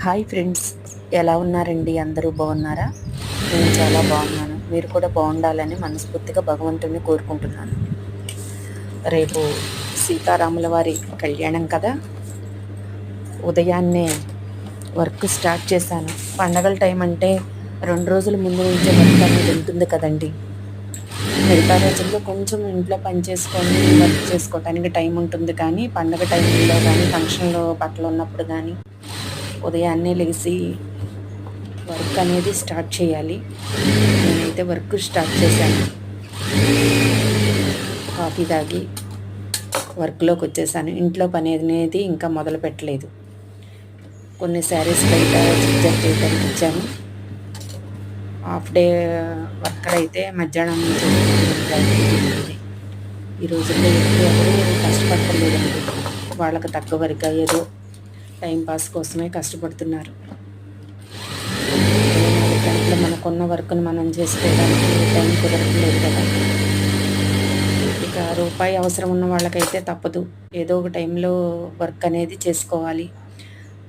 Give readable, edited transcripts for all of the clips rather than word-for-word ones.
Hi friends, ఎలా ఉన్నారండి? అందరూ బాగున్నారా? నేను చాలా బాగున్నాను. మీరు కూడా బాగుండాలని మనస్ఫూర్తిగా భగవంతుడిని కోరుకుంటున్నాను. రేపు సీతారాముల వారి కళ్యాణం కదా, ఉదయాన్నే వర్క్ స్టార్ట్ చేశాను. పండగల టైం అంటే 2 రోజుల ముందు నుంచే వర్క్ అనేది ఉంటుంది కదండి. మిగతా రోజుల్లో కొంచెం ఇంట్లో పని చేసుకొని వర్క్ చేసుకోవటానికి టైం ఉంటుంది, కానీ పండగ టైంలో కానీ ఫంక్షన్లో బట్టలు ఉన్నప్పుడు కానీ ఉదయాన్నే లేచి వర్క్ అనేది స్టార్ట్ చేయాలి. నేనైతే వర్క్ స్టార్ట్ చేశాను. కాఫీ తాగి వర్క్లోకి వచ్చేసాను. ఇంట్లో పని అనేది ఇంకా మొదలు పెట్టలేదు. కొన్ని శారీస్ బయట జిగ్జాగ్ చేయడానికి ఇచ్చాను. హాఫ్ డే వర్కర్ అయితే మధ్యాహ్నం చేస్తుంది. ఈ రోజుల్లో ఎక్కువ ఎవరు కష్టపడలేదండి. వాళ్ళకి తగ్గ వర్క్ ఏదో టైంపాస్ కోసమే కష్టపడుతున్నారు. గంటలు మనకున్న వర్క్ను మనం చేసుకోవడానికి టైం కుదరట్లేదు కదా. ఇక రూపాయి అవసరం ఉన్న వాళ్ళకైతే తప్పదు, ఏదో ఒక టైంలో వర్క్ అనేది చేసుకోవాలి.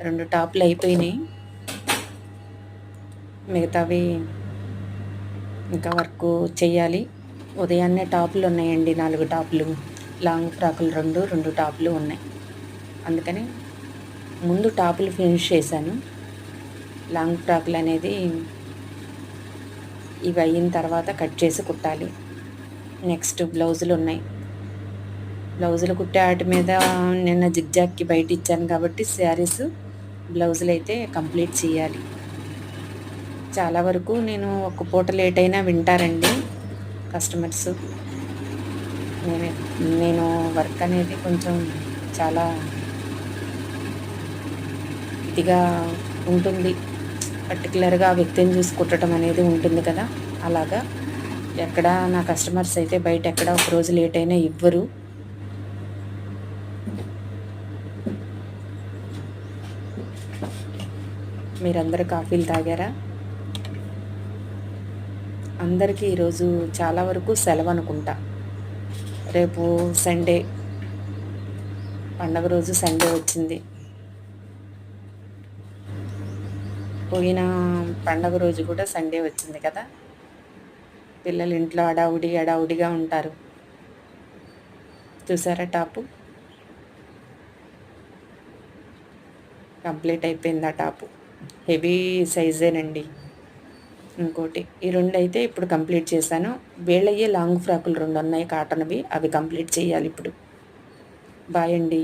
2 టాపులు అయిపోయినాయి, మిగతావి ఇంకా వర్క్ చేయాలి. ఉదయాన్నే టాపులు ఉన్నాయండి, 4 టాపులు, లాంగ్ ఫ్రాకులు 2 టాపులు ఉన్నాయి. అందుకని ముందు టాపులు ఫినిష్ చేశాను. లాంగ్ ఫ్రాకులు అనేది ఇవి అయిన తర్వాత కట్ చేసి కుట్టాలి. నెక్స్ట్ బ్లౌజులు ఉన్నాయి. బ్లౌజులు కుట్టే వాటి మీద నిన్న జిగ్జాగ్కి బయట ఇచ్చాను కాబట్టి శారీస్ బ్లౌజులు అయితే కంప్లీట్ చేయాలి. చాలా వరకు నేను ఒక పూట లేట్ అయినా వింటారండి కస్టమర్స్. నేను వర్క్ అనేది కొంచెం చాలా ఇదిగా ఉంటుంది. పర్టికులర్గా వ్యక్తిని చూసి కుట్టడం అనేది ఉంటుంది కదా, అలాగా ఎక్కడ నా కస్టమర్స్ అయితే బయట ఎక్కడ ఒకరోజు లేట్ అయినా ఇవ్వరు. మీరందరూ కాఫీలు తాగారా? అందరికీ ఈరోజు చాలా వరకు సెలవు అనుకుంటా. రేపు సండే, పండగ రోజు సండే వచ్చింది. పోయిన పండగ రోజు కూడా సండే వచ్చింది కదా. పిల్లలు ఇంట్లో అడావుడిగా ఉంటారు. చూసారా, టాపు కంప్లీట్ అయిపోయింది. ఆ టాపు హెవీ సైజేనండి. ఇంకోటి ఈ 2 అయితే ఇప్పుడు కంప్లీట్ చేశాను. వీళ్ళయ్యే లాంగ్ ఫ్రాకులు 2 ఉన్నాయి కాటన్వి, అవి కంప్లీట్ చేయాలి ఇప్పుడు. బాయ్ అండి.